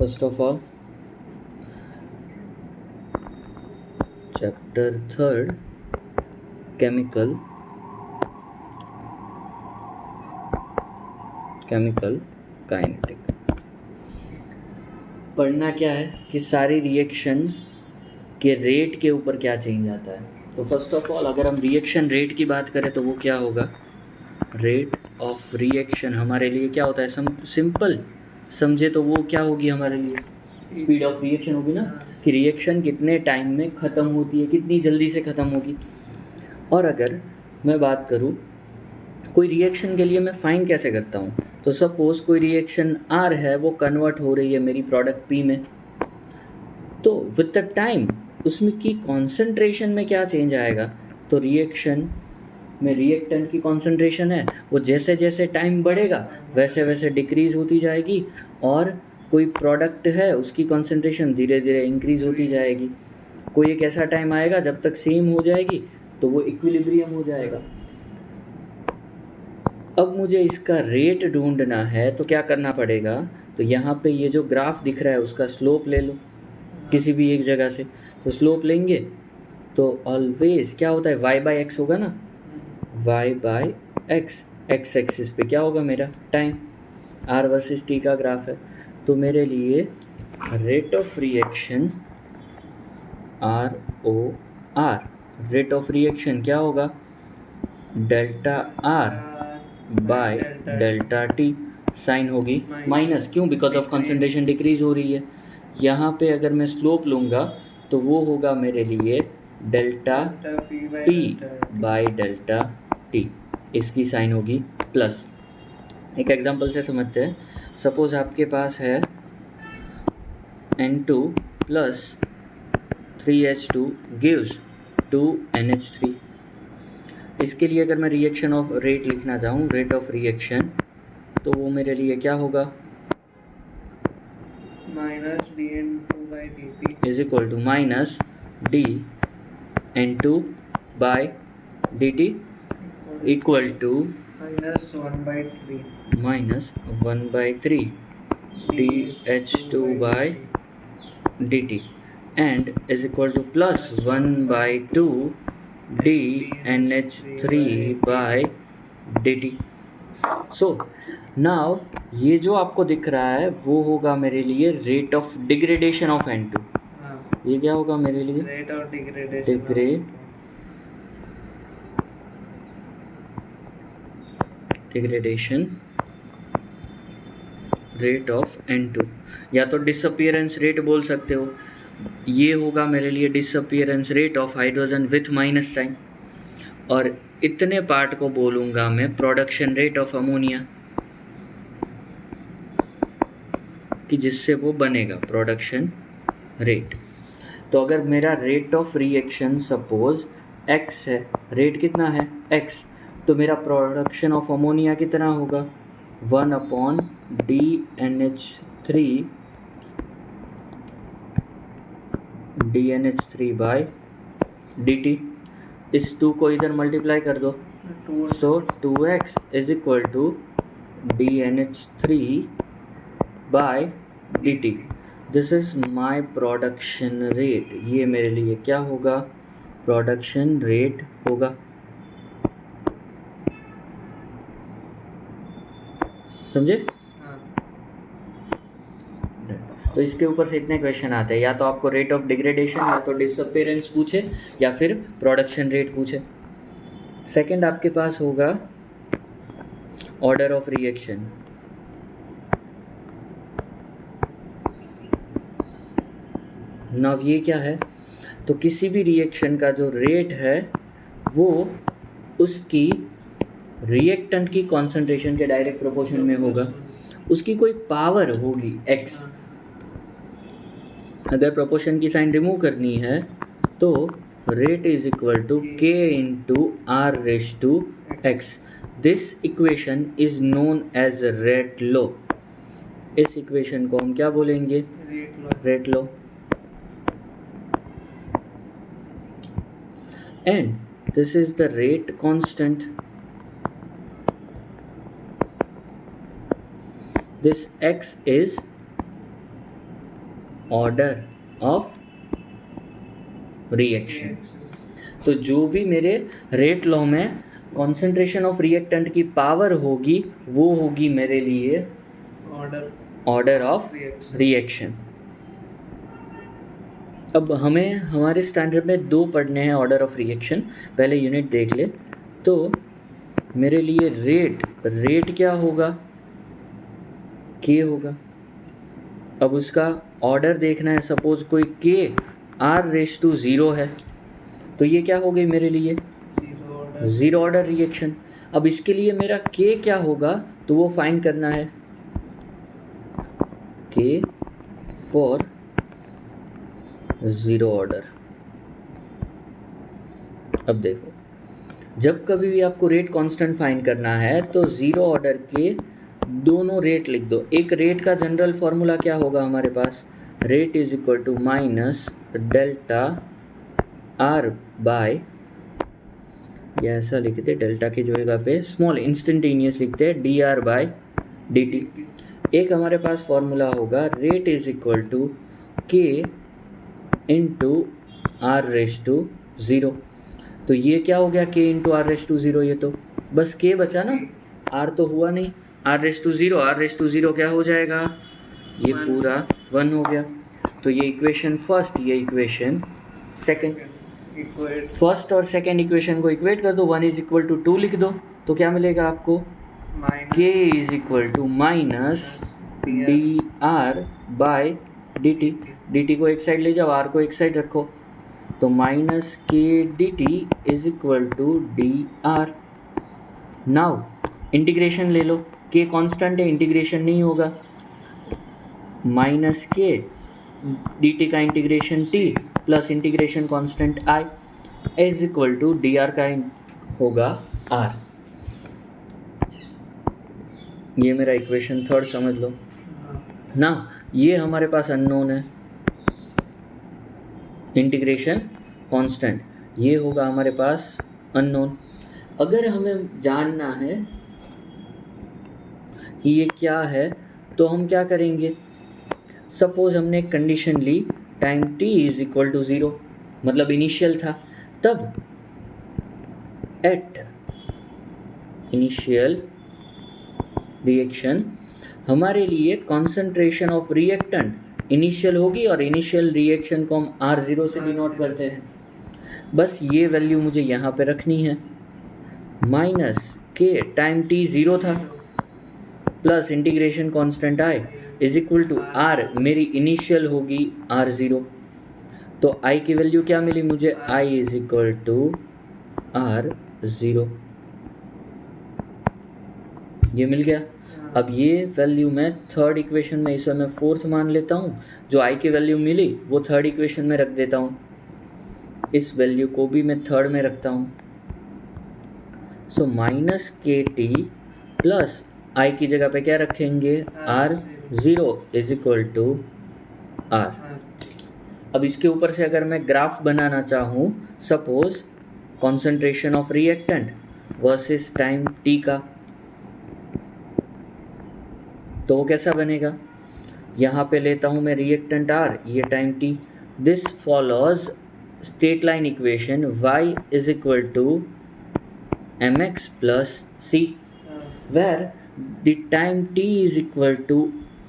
First of all, chapter 3rd, chemical kinetic. पढ़ना क्या है कि सारी रिएक्शन के रेट के ऊपर क्या चेंज आता है। तो फर्स्ट ऑफ ऑल अगर हम रिएक्शन रेट की बात करें तो वो क्या होगा, रेट ऑफ रिएक्शन हमारे लिए क्या होता है, सिंपल समझे तो वो क्या होगी हमारे लिए, स्पीड ऑफ रिएक्शन होगी ना, कि रिएक्शन कितने टाइम में ख़त्म होती है, कितनी जल्दी से ख़त्म होगी। और अगर मैं बात करूँ कोई रिएक्शन के लिए मैं फाइन कैसे करता हूँ, तो सपोज कोई रिएक्शन आर है वो कन्वर्ट हो रही है मेरी प्रोडक्ट पी में, तो विद द टाइम उसमें की कॉन्सेंट्रेशन में क्या चेंज आएगा, तो रिएक्शन में रिएक्टेंट की कॉन्सेंट्रेशन है वो जैसे जैसे टाइम बढ़ेगा वैसे वैसे डिक्रीज़ होती जाएगी, और कोई प्रोडक्ट है उसकी कॉन्सेंट्रेशन धीरे धीरे इंक्रीज़ होती जाएगी। कोई एक ऐसा टाइम आएगा जब तक सेम हो जाएगी तो वो इक्विलिब्रियम हो जाएगा। अब मुझे इसका रेट ढूंढना है तो क्या करना पड़ेगा, तो यहाँ पे ये जो ग्राफ दिख रहा है उसका स्लोप ले लो किसी भी एक जगह से। तो स्लोप लेंगे तो ऑलवेज क्या होता है, y बाई एक्स होगा ना, y by x, x axis पे क्या होगा मेरा टाइम, r वर्सेस t का ग्राफ है। तो मेरे लिए rate of reaction ROR, rate of reaction क्या होगा, delta R by delta t, sign होगी माइनस, क्यों, बिकॉज ऑफ कंसंट्रेशन डिक्रीज हो रही है। यहाँ पे अगर मैं स्लोप लूँगा तो वो होगा मेरे लिए delta T bye delta T, इसकी साइन होगी प्लस। एक एग्जांपल से समझते हैं, सपोज आपके पास है N2 plus 3H2 gives 2NH3। इसके लिए अगर मैं रिएक्शन ऑफ रेट लिखना चाहूँ, रेट ऑफ रिएक्शन, तो वो मेरे लिए क्या होगा, minus dN2 by dt is equal to minus dN2 by dt equal to minus 1/3 dH2 by dt and is equal to plus 1/2 dNH3 by dt। So now ये जो आपको दिख रहा है वो होगा मेरे लिए rate of degradation of N2। ये क्या होगा मेरे लिए, rate of degradation rate of N2, या तो डिसअपियरेंस रेट बोल सकते हो। ये होगा मेरे लिए disappearance rate of hydrogen with minus sign, और इतने पार्ट को बोलूँगा मैं प्रोडक्शन रेट ऑफ अमोनिया, कि जिससे वो बनेगा प्रोडक्शन रेट। तो अगर मेरा rate of reaction suppose x है, रेट कितना है x, तो मेरा प्रोडक्शन ऑफ अमोनिया कितना होगा 1/DNH3 बाय dt। इस 2 को इधर मल्टीप्लाई कर दो, so 2x is equal to DNH3 by dt। This is my production rate, ये मेरे लिए क्या होगा, प्रोडक्शन रेट होगा। समझे? तो इसके ऊपर से इतने क्वेश्चन आते हैं, या तो आपको रेट ऑफ डिग्रेडेशन या तो डिसअपियरेंस पूछे या फिर प्रोडक्शन रेट पूछे। सेकंड आपके पास होगा ऑर्डर ऑफ रिएक्शन। नाउ ये क्या है, तो किसी भी रिएक्शन का जो रेट है वो उसकी रिएक्टेंट की कॉन्सेंट्रेशन के डायरेक्ट प्रोपोर्शन में होगा, उसकी कोई पावर होगी x। अगर प्रोपोर्शन की साइन रिमूव करनी है तो rate is equal to k into r raised to x। This equation is known as rate law. इस इक्वेशन को हम क्या बोलेंगे, rate law. and this is the rate constant. This x is order of reaction. तो जो भी मेरे rate law में कॉन्सेंट्रेशन ऑफ रिएक्टेंट की पावर होगी वो होगी मेरे लिए ऑर्डर ऑफ रिएक्शन। अब हमें हमारे स्टैंडर्ड में 2 पढ़ने हैं ऑर्डर ऑफ रिएक्शन। पहले यूनिट देख ले। तो मेरे लिए रेट क्या होगा, के होगा। अब उसका ऑर्डर देखना है। सपोज कोई के R⁻0 है तो ये क्या हो गई मेरे लिए, ज़ीरो ऑर्डर रिएक्शन। अब इसके लिए मेरा के क्या होगा तो वो फाइंड करना है, के फॉर ज़ीरो ऑर्डर। अब देखो, जब कभी भी आपको रेट कांस्टेंट फाइंड करना है तो ज़ीरो ऑर्डर के दोनों रेट लिख दो। एक रेट का जनरल फॉर्मूला क्या होगा हमारे पास, rate is equal to minus delta R by, या ऐसा लिखते डेल्टा की जगह पे स्मॉल इंस्टेंटेनियस लिखते हैं d r by d t. एक हमारे पास फॉर्मूला होगा rate is equal to k into R⁻0। तो ये क्या हो गया, के इंटू R⁻0, ये तो बस के बचा ना, आर तो हुआ नहीं। R⁻0 क्या हो जाएगा, ये पूरा 1 हो गया। तो ये इक्वेशन फर्स्ट, ये इक्वेशन सेकंड। फर्स्ट और सेकंड इक्वेशन को इक्वेट कर दो, 1 इज इक्वल टू 2 लिख दो तो क्या मिलेगा आपको, k is equal to minus D r by d t. D t को एक साइड ले जाओ, आर को एक साइड रखो, तो minus k d t is equal to d r. Now integration ले लो, के कांस्टेंट है, इंटीग्रेशन नहीं होगा। माइनस के डी टी का integration t plus integration constant I is equal to d r का होगा आर। ये मेरा इक्वेशन थर्ड समझ लो ना। ये हमारे पास अननोन है, इंटीग्रेशन कांस्टेंट, ये होगा हमारे पास अननोन। अगर हमें जानना है कि ये क्या है तो हम क्या करेंगे, सपोज हमने एक कंडीशन ली time t is equal to 0, मतलब इनिशियल था, तब एट इनिशियल रिएक्शन हमारे लिए कॉन्सेंट्रेशन ऑफ रिएक्टेंट इनिशियल होगी, और इनिशियल रिएक्शन को हम R0 से डिनोट करते हैं। बस ये वैल्यू मुझे यहाँ पे रखनी है, माइनस के टाइम t 0 था plus integration constant i is equal to r, मेरी इनिशियल होगी R0। तो i की वैल्यू क्या मिली मुझे, i is equal to R0, ये मिल गया। अब ये वैल्यू मैं थर्ड इक्वेशन में इस समय फोर्थ मान लेता हूँ, जो i की वैल्यू मिली वो थर्ड इक्वेशन में रख देता हूँ, इस वैल्यू को भी मैं थर्ड में रखता हूँ। So minus k T plus i की जगह पे क्या रखेंगे, R0 is equal to R। अब इसके ऊपर से अगर मैं ग्राफ बनाना चाहूँ, suppose concentration of reactant versus time t का, तो वो कैसा बनेगा, यहाँ पे लेता हूँ मैं रिएक्टेंट R, ये time t। This follows straight line equation y is equal to mx plus c, where the time t is equal to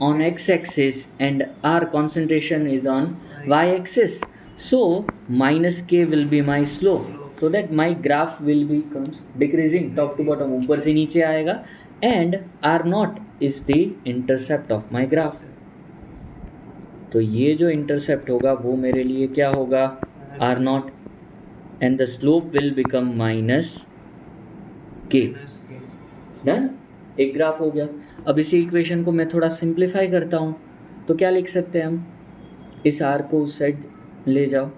on x-axis and R concentration is on y-axis. So minus k will be my slope, so that my graph will becomes decreasing top to bottom, ऊपर से नीचे आएगा, and R0 is the intercept of my graph। तो ये जो intercept होगा वो मेरे लिए क्या होगा, R0, and the slope will become minus k। Done, एक ग्राफ हो गया। अब इसी इक्वेशन को मैं थोड़ा सिंप्लीफाई करता हूँ, तो क्या लिख सकते हैं हम, इस R को उस साइड ले जाओ,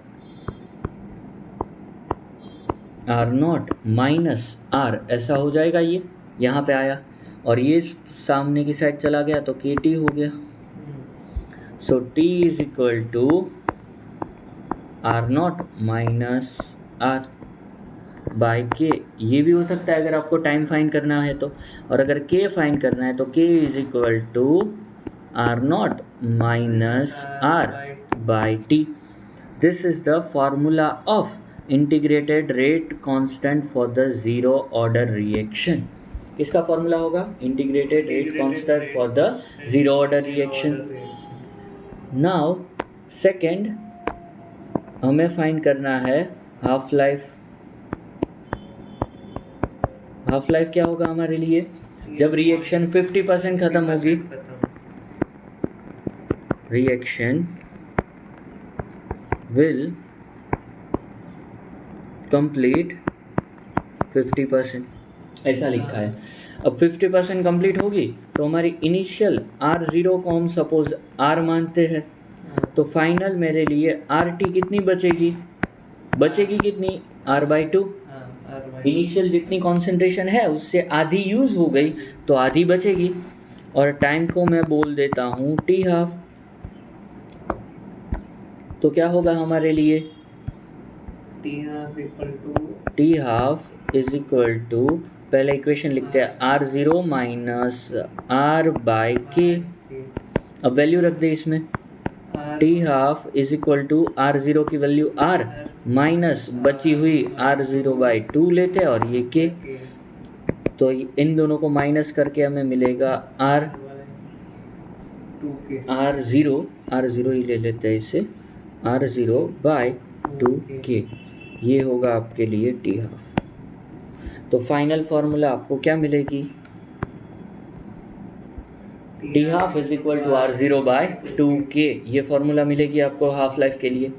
R0 माइनस R ऐसा हो जाएगा, ये यहाँ पे आया, और ये सामने की साइड चला गया तो KT हो गया। So T is equal to R0 minus R by k. ये भी हो सकता है अगर आपको टाइम फाइंड करना है तो, और अगर के फाइंड करना है तो k is equal to R0 minus R by t. This is the formula of integrated rate constant for the zero order reaction. किसका फॉर्मूला होगा? Integrated rate constant for the zero order reaction. Now second हमें find करना है half life. Half life क्या होगा हमारे लिए? जब रिएक्शन 50% खत्म होगी, रिएक्शन विल कंप्लीट 50%, ऐसा लिखा है. अब 50% कंप्लीट होगी तो हमारी इनिशियल R0 को हम सपोज R मानते हैं, तो फाइनल मेरे लिए RT कितनी बचेगी? बचेगी कितनी? R/2. इनिशियल जितनी कॉन्सेंट्रेशन है उससे आधी यूज़ हो गई तो आधी बचेगी, और टाइम को मैं बोल देता हूँ T12. तो क्या होगा हमारे लिए? T12 इज इक्वल टू, पहले इक्वेशन लिखते हैं R0 माइनस R/K. अब वैल्यू रख दे इसमें. T12 is equal to R0 की वैल्यू R माइनस बची हुई R0/2 लेते हैं और ये K. तो इन दोनों को माइनस करके हमें मिलेगा R0 ही ले लेते हैं इसे, R0/2K. ये होगा आपके लिए T12. तो फाइनल फार्मूला आपको क्या मिलेगी? T12 is equal to R0/2K. ये फार्मूला मिलेगी आपको हाफ लाइफ के लिए.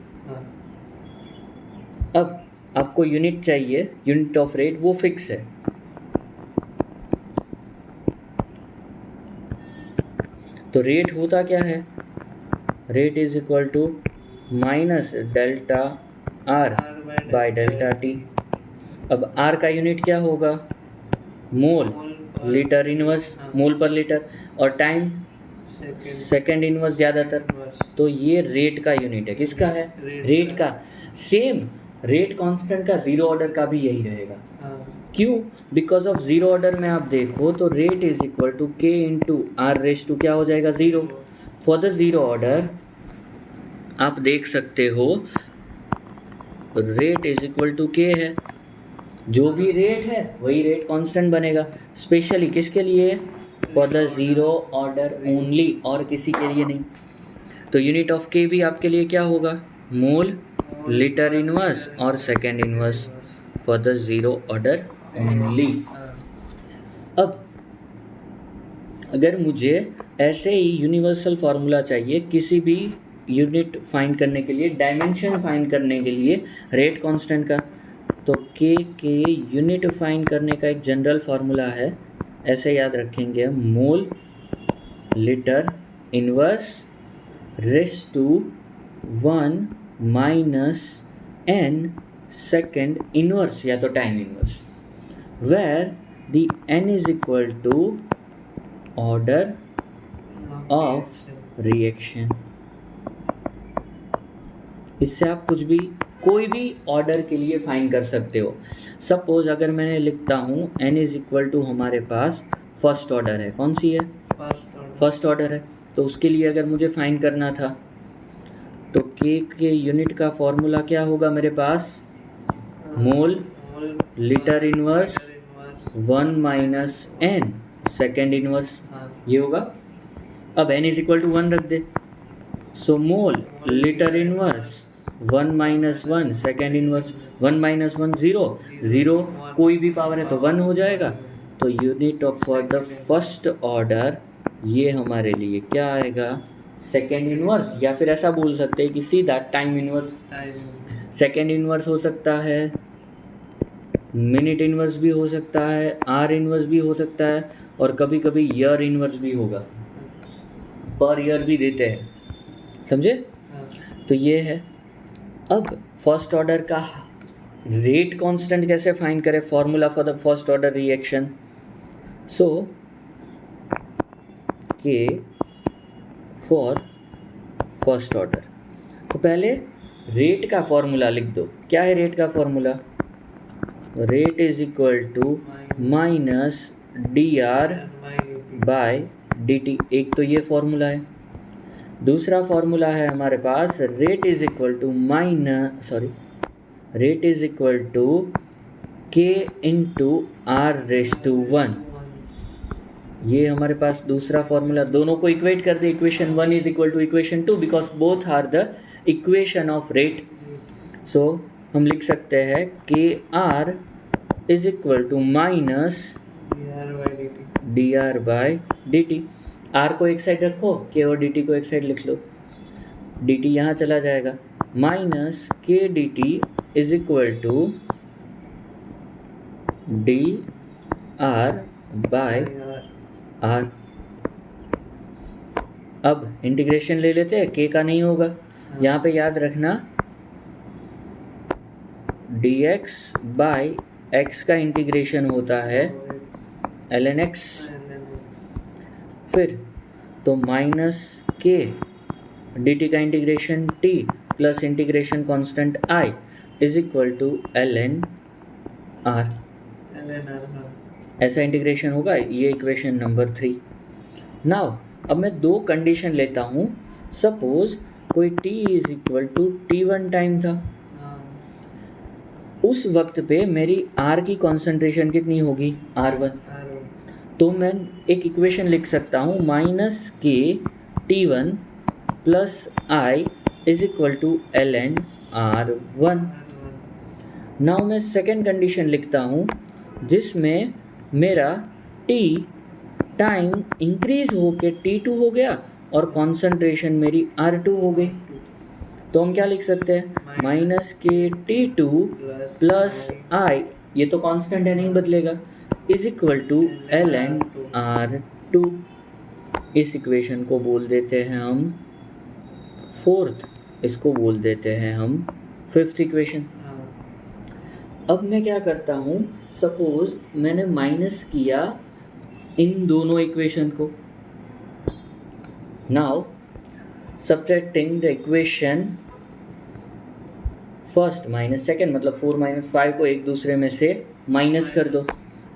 अब आपको यूनिट चाहिए, यूनिट ऑफ रेट, वो फिक्स है. तो रेट होता क्या है? Rate is equal to minus delta R by delta T. अब R का यूनिट क्या होगा? मोल, लीटर इनवर्स, मोल पर लीटर, और टाइम सेकेंड इनवर्स ज़्यादातर. तो ये रेट का यूनिट है. किसका है? रेट का. सेम रेट कांस्टेंट का जीरो ऑर्डर का भी यही रहेगा. क्यों? बिकॉज ऑफ जीरो ऑर्डर में आप देखो तो rate is equal to K into R⁻² क्या हो जाएगा? 0. फॉर द जीरो ऑर्डर आप देख सकते हो rate is equal to K है. जो भी रेट है वही रेट कांस्टेंट बनेगा. स्पेशली किसके लिए? For the zero order only, और किसी के लिए नहीं. तो यूनिट ऑफ K भी आपके लिए क्या होगा? मोल, लीटर इनवर्स और second inverse for the zero order only. अब अगर मुझे ऐसे ही यूनिवर्सल फार्मूला चाहिए किसी भी यूनिट फाइंड करने के लिए, डायमेंशन फाइंड करने के लिए रेट कांस्टेंट का, तो K के यूनिट फाइंड करने का एक जनरल फार्मूला है. ऐसे याद रखेंगे हम, mole litre inverse raise to 1 minus n second inverse या तो time inverse, where the n is equal to order of reaction. इससे आप कुछ भी, कोई भी ऑर्डर के लिए फाइंड कर सकते हो. सपोज अगर मैंने लिखता हूँ n इज इक्वल टू, हमारे पास फर्स्ट ऑर्डर है. कौन सी है? फर्स्ट ऑर्डर है. तो उसके लिए अगर मुझे फाइंड करना था तो K के यूनिट का फॉर्मूला क्या होगा मेरे पास? Mole litre inverse 1 minus n second inverse, ये होगा. अब n इज इक्वल टू 1 रख दे. So mole litre inverse 1 minus 1 second inverse. 1 minus 1 0, कोई भी पावर है तो 1 हो जाएगा. तो unit of for the first order ये हमारे लिए क्या आएगा? सेकेंड इनवर्स, या फिर ऐसा बोल सकते हैं कि सीधा टाइम इनवर्स. सेकेंड इनवर्स हो सकता है, मिनट इनवर्स भी हो सकता है, आर इनवर्स भी हो सकता है, और कभी कभी ईयर इनवर्स भी होगा. पर ईयर भी देते हैं, समझे? तो ये है. अब फर्स्ट ऑर्डर का रेट कांस्टेंट कैसे फाइंड करें? Formula for the first order reaction. So K for first order. तो पहले रेट का फॉर्मूला लिख दो. क्या है रेट का formula? Rate is equal to minus dr by dt. एक तो ये फॉर्मूला है. दूसरा फॉर्मूला है हमारे पास rate is equal to k into are race to 1। ये हमारे पास दूसरा फॉर्मूला, दोनों को इक्वेट कर दे। Equation 1 is equal to equation 2 because both are the equation of rate. So हम लिख सकते हैं के R is equal to minus D R by D T. R को एक साइड रखो, के और डी टी को एक साइड लिख लो, डी टी यहाँ चला जाएगा, minus k d t is equal to d r by r. अब इंटीग्रेशन ले लेते हैं, के का नहीं होगा, यहाँ पे याद रखना dx बाय x का इंटीग्रेशन होता है ln x। फिर तो माइनस के dt का integration t plus integration constant i is equal to ln r। ऐसा इंटीग्रेशन होगा। ये इक्वेशन नंबर 3। नाउ अब मैं दो कंडीशन लेता हूँ। सपोज कोई t is equal to t1 time था, उस वक्त पे मेरी r की कॉन्सेंट्रेशन कितनी होगी, r1। तो मैं एक इक्वेशन लिख सकता हूँ minus k t1 plus i is equal to ln r1। Now मैं सेकेंड कंडीशन लिखता हूँ जिसमें मेरा t टाइम इंक्रीज होके t2 हो गया और कॉन्सेंट्रेशन मेरी r2 हो गई। तो हम क्या लिख सकते हैं, माइनस के t2 प्लस i, ये तो कांस्टेंट है नहीं बदलेगा, is equal to ln r2। इस इक्वेशन को बोल देते हैं हम फोर्थ, इसको बोल देते हैं हम फिफ्थ इक्वेशन। अब मैं क्या करता हूँ, सपोज मैंने माइनस किया इन दोनों इक्वेशन को। Now subtracting the equation first minus second, मतलब 4 माइनस 5 को एक दूसरे में से माइनस कर दो।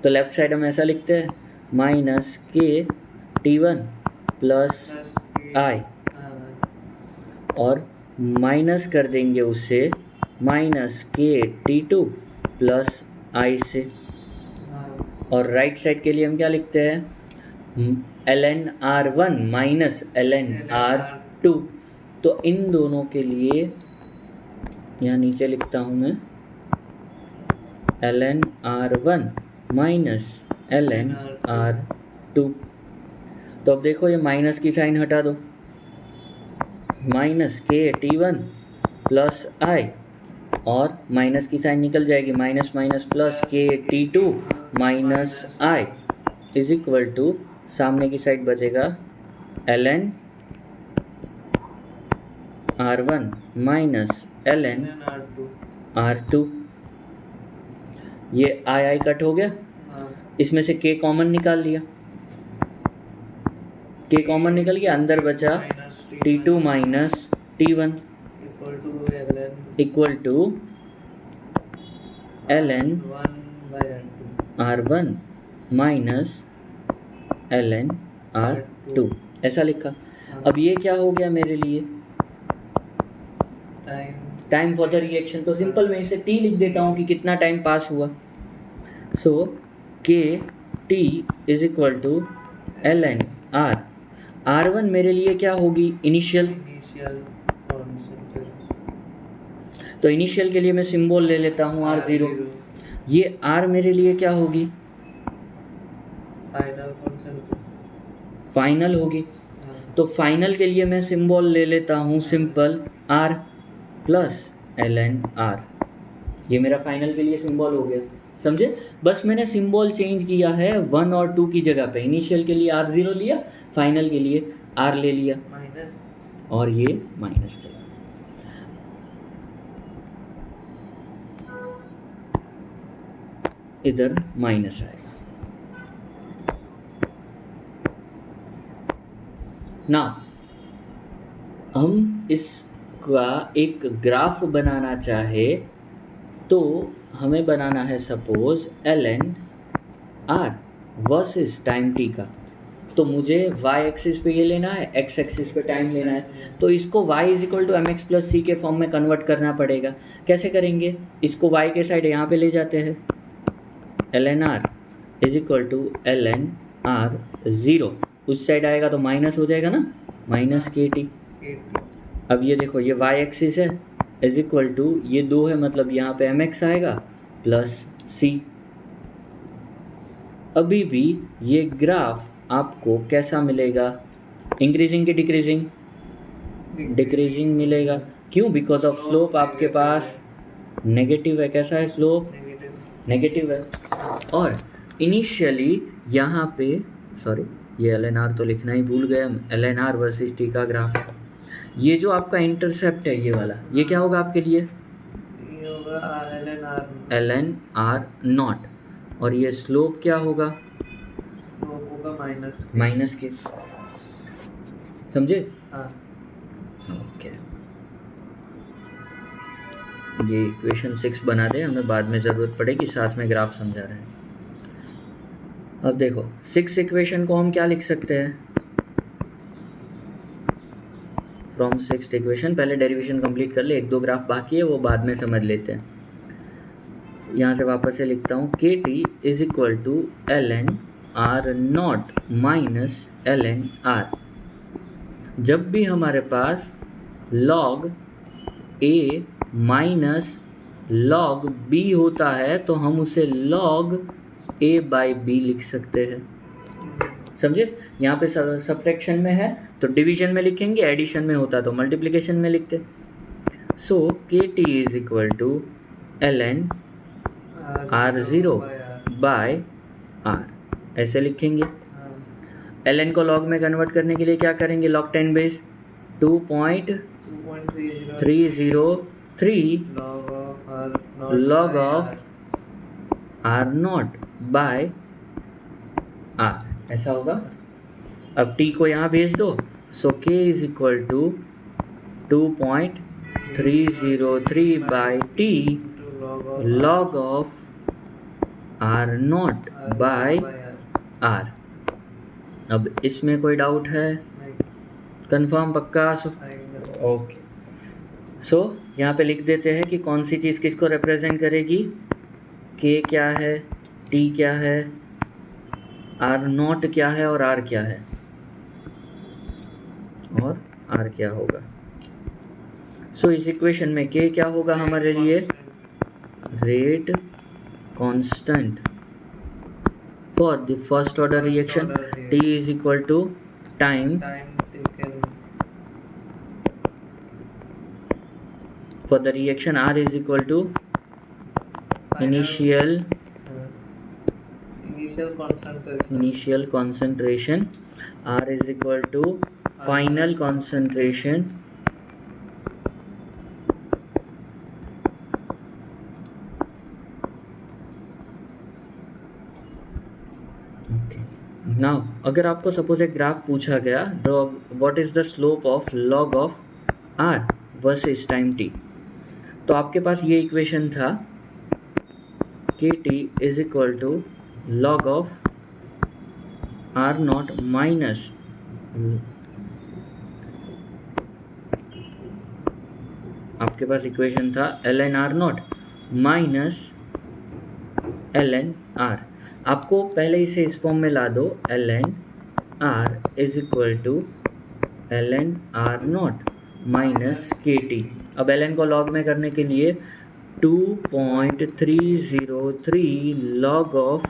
तो लेफ्ट साइड हम ऐसा लिखते हैं minus k t1 plus i, और माइनस कर देंगे उससे माइनस के t2 प्लस i से। और राइट साइड के लिए हम क्या लिखते हैं, ln r1 minus ln r2। तो इन दोनों के लिए यहाँ नीचे लिखता हूँ मैं ln r1 minus ln r2। तो अब देखो ये माइनस की साइन हटा दो, minus k t1 plus i, और माइनस की साइन निकल जाएगी, minus minus plus k t2 minus i is equal to सामने की साइड बचेगा ln r1 minus ln r2। ये i कट हो गया, इसमें से k कॉमन निकाल लिया, k कॉमन निकल गया, अंदर बचा t2 minus t1 equal to ln r1 minus ln r2, ऐसा लिखा। अब ये क्या हो गया मेरे लिए, टाइम फॉर द रिएक्शन। तो सिंपल मैं इसे t लिख देता हूँ कि कितना टाइम पास हुआ। So k t is equal to ln r। r1 मेरे लिए क्या होगी, इनिशियल। तो इनिशियल के लिए मैं सिंबल ले लेता हूँ r0। ये r मेरे लिए क्या होगी, फाइनल होगी। तो फाइनल के लिए मैं सिंबल ले लेता हूँ simple r plus ln r। ये मेरा फाइनल के लिए सिंबल हो गया, समझे। बस मैंने सिंबल चेंज किया है 1 और 2 की जगह पे। इनिशियल के लिए r0 लिया, फाइनल के लिए r ले लिया, और ये माइनस चला। इधर माइनस आएगा। ना हम इसका एक ग्राफ बनाना चाहे तो हमें बनाना है suppose ln r versus time t का। तो मुझे y एक्सिस पे ये लेना है, x एक्सिस पे टाइम लेना है, तो इसको y is equal to mx plus C के फॉर्म में कन्वर्ट करना पड़ेगा। कैसे करेंगे? इसको y के साइड यहाँ पे ले जाते हैं, ln r is equal to ln r 0, उस साइड आएगा तो माइनस हो जाएगा ना, माइनस के टी। अब ये देखो ये y एक्सिस है इज इक्वल टू ये 2 है, मतलब यहाँ पे mx आएगा प्लस c। अभी भी ये ग्राफ आपको कैसा मिलेगा? इंक्रीजिंग की डिक्रीजिंग? डिक्रीजिंग मिलेगा। क्यों? बिकॉज ऑफ स्लोप आपके पास नेगेटिव है। कैसा है स्लोप? नेगेटिव है। और इनिशियली यहाँ पे सॉरी ये LNR तो लिखना ही भूल गए हम, LNR वर्सेस टी का ग्राफ है। ये जो आपका इंटरसेप्ट है ये वाला, ये क्या होगा आपके लिए? ये होगा ln r नॉट। और ये स्लोप क्या होगा? स्लोप होगा माइनस के। समझे? हाँ। ओके, ये इक्वेशन 6 बना दे, हमें बाद में ज़रूरत पड़ेगी, साथ में ग्राफ समझा रहे हैं। अब देखो 6 इक्वेशन को हम क्या लिख सकते हैं? फ्रॉम 6 इक्वेशन, पहले डेरिवेशन कंप्लीट कर ले, 1-2 ग्राफ बाकी है वो बाद में समझ लेते हैं। यहाँ से वापस से लिखता हूँ, k t is equal to ln r naught minus ln r। जब भी हमारे पास log a माइनस log b होता है तो हम उसे log a बाई b लिख सकते हैं। समझे? यहाँ पे सब्ट्रैक्शन में है तो डिवीजन में लिखेंगे, एडिशन में होता तो मल्टीप्लिकेशन में लिखते। So k t is equal to ln r0 by r, ऐसे लिखेंगे। ln को log में कन्वर्ट करने के लिए क्या करेंगे? log 10 base 2.303 log of r naught by r, ऐसा होगा। अब t को यहाँ भेज दो, so k is equal to 2.303 by t log of r naught by r। अब इसमें कोई डाउट है? कंफर्म? पक्का? ओके। सो यहाँ पे लिख देते हैं कि कौन सी चीज़ किसको रिप्रेजेंट करेगी। k क्या है, t क्या है, r नॉट क्या है और r क्या है, और r क्या होगा। सो इस इक्वेशन में k क्या होगा हमारे लिए? Rate constant for the first order reaction, t is equal to time for the reaction, r is equal to initial concentration, r is equal to final concentration now अगर आपको सपोज एक graph पूछा गया, what is the slope of log of r versus time t, तो आपके पास ये equation था k t is equal to log of r naught minus आपके पास इक्वेशन था ln r naught minus ln r। आपको पहले इसे इस फॉर्म में ला दो, ln r is equal to ln r naught minus k t. अब ln को log में करने के लिए 2.303 log of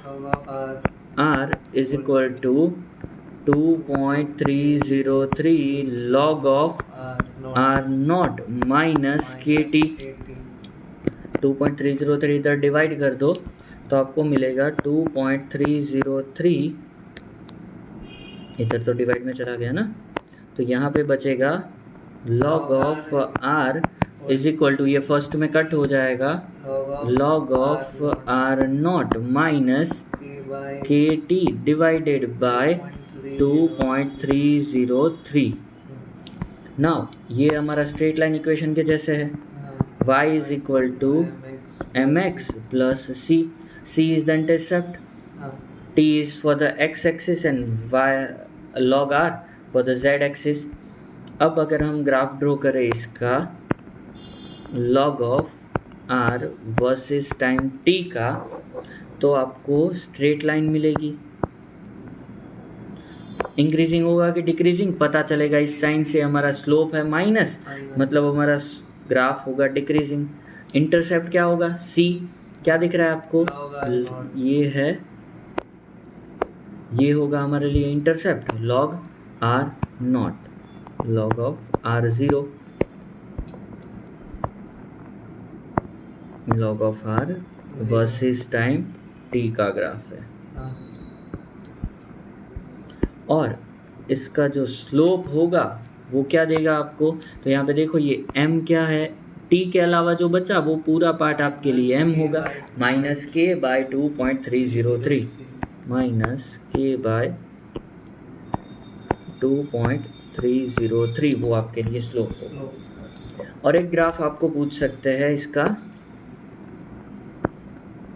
r is equal to 2.303 log of r naught minus k t. 2.303 इधर डिवाइड कर दो तो आपको मिलेगा 2.303, इधर तो डिवाइड में चला गया ना, तो यहाँ पे बचेगा log of r is equal to, ये फर्स्ट में कट हो जाएगा, log of r naught minus k t divided by 2.303। Now ये हमारा स्ट्रेट लाइन इक्वेशन के जैसे है, y is equal to mx plus c is the intercept, t is for the x axis and y log r for the z axis. अब अगर हम graph draw करें इसका log of r versus time t का, तो आपको straight line मिलेगी। Increasing होगा कि डिक्रीजिंग पता चलेगा इस साइन से। हमारा स्लोप है माइनस, मतलब हमारा ग्राफ होगा डिक्रीजिंग। इंटरसेप्ट क्या होगा, c क्या दिख रहा है आपको, ये है, ये होगा हमारे लिए intercept log r not, log of r0, log of r versus time t का ग्राफ है। और इसका जो स्लोप होगा वो क्या देगा आपको, तो यहाँ पे देखो ये m क्या है, t के अलावा जो बचा वो पूरा पार्ट आपके लिए m होगा, माइनस के बाय 2.303, माइनस के बाय 2.303 वो आपके लिए स्लोप होगा। और एक ग्राफ आपको पूछ सकते हैं इसका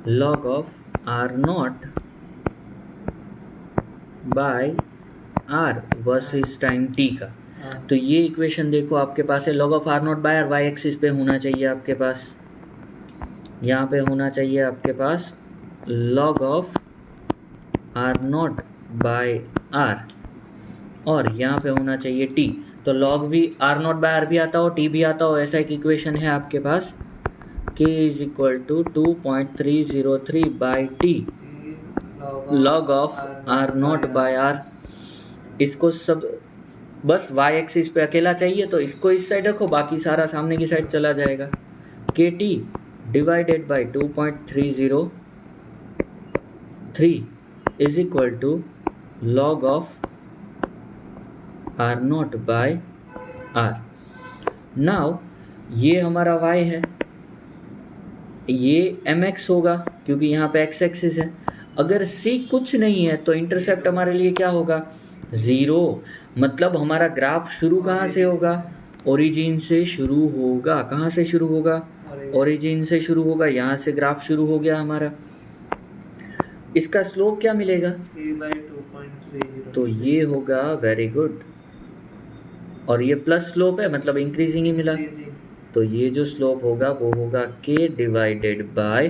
log of r naught by r versus time t का। तो ये इक्वेशन देखो आपके पास है, log of r naught by r y axis पे होना चाहिए आपके पास, यहाँ पे होना चाहिए आपके पास log of r naught by r, और यहाँ पे होना चाहिए t। तो log भी r नॉट बाय r भी आता हो, t भी आता हो, ऐसा एक इक्वेशन है आपके पास, k is equal to 2.303 by t log of r naught by r। इसको सब बस y एक्सिस पे अकेला चाहिए तो इसको इस साइड रखो, बाकी सारा सामने की साइड चला जाएगा। kt divided by 2.303 is equal to log of r naught by r। Now ये हमारा y है, ये mx होगा क्योंकि यहाँ पे x एक्सिस है। अगर c कुछ नहीं है तो इंटरसेप्ट हमारे लिए क्या होगा, 0। मतलब हमारा ग्राफ शुरू कहाँ से होगा, ओरिजिन से शुरू होगा। कहाँ से शुरू होगा, ओरिजिन से शुरू होगा, यहाँ से ग्राफ शुरू हो गया हमारा। इसका स्लोप क्या मिलेगा, तो ये होगा, वेरी गुड, और ये प्लस स्लोप है मतलब इंक्रीजिंग ही मिला। तो ये जो स्लोप होगा वो होगा k डिवाइडेड बाय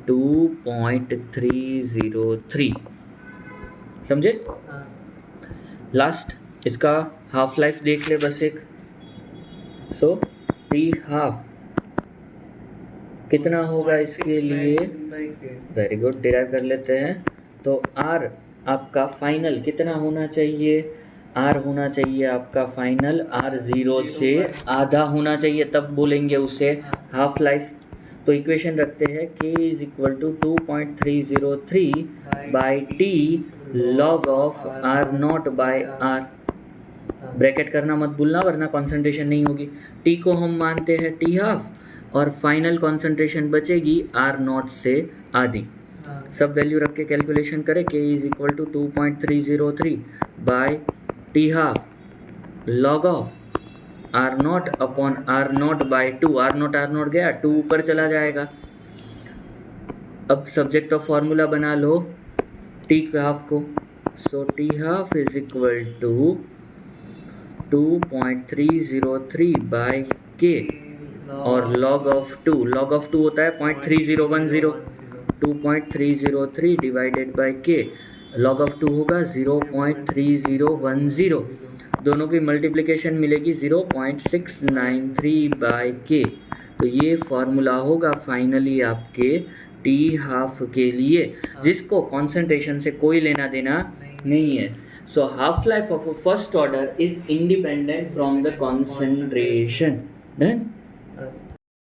2.303, समझे। लास्ट इसका हाफ लाइफ देख ले बस एक। सो t हाफ कितना होगा इसके लिए, वेरी गुड, डिराइव कर लेते हैं। तो r आपका फाइनल कितना होना चाहिए, r होना चाहिए आपका फाइनल r0 से आधा होना चाहिए, तब बोलेंगे उसे हाफ लाइफ। तो इक्वेशन रखते हैं k is equal to 2.303 by t log of r naught by r। Bracket करना मत भूलना वरना कंसंट्रेशन नहीं होगी। t को हम मानते हैं t हाफ, और फाइनल कंसंट्रेशन बचेगी r नॉट से आधी। सब वैल्यू रख के कैलकुलेशन करें, k is equal to 2.303 by t half log of r naught upon r naught by 2। r naught गया, 2 ऊपर चला जाएगा। अब सब्जेक्ट ऑफ फॉर्मूला बना लो t हाफ को। So t half is equal to 2.303 by k, और log of 2 होता है 0.3010, 2.303 divided by k, log of 2 होगा 0.3010। दोनों की मल्टीप्लिकेशन मिलेगी 0.693 बाय k। तो ये फॉर्मूला होगा फाइनली आपके t हाफ के लिए, जिसको कॉन्सेंट्रेशन से कोई लेना देना नहीं है। So half life of a first order is independent from the concentration. Done.